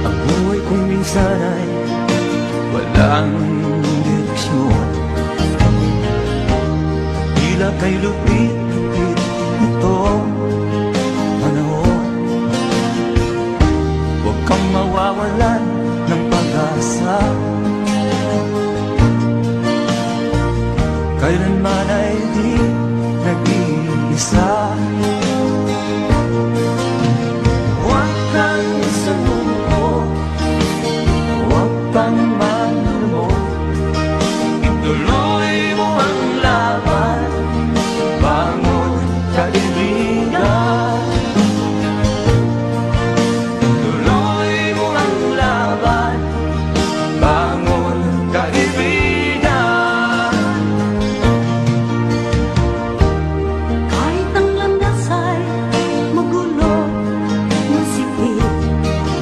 Ang buhay kong minsan ay walang direksyon, tila kay lupit-lupit itong panahon. Huwag kang mawawalan ng pag-asa, kailanman ay di nag-iisa.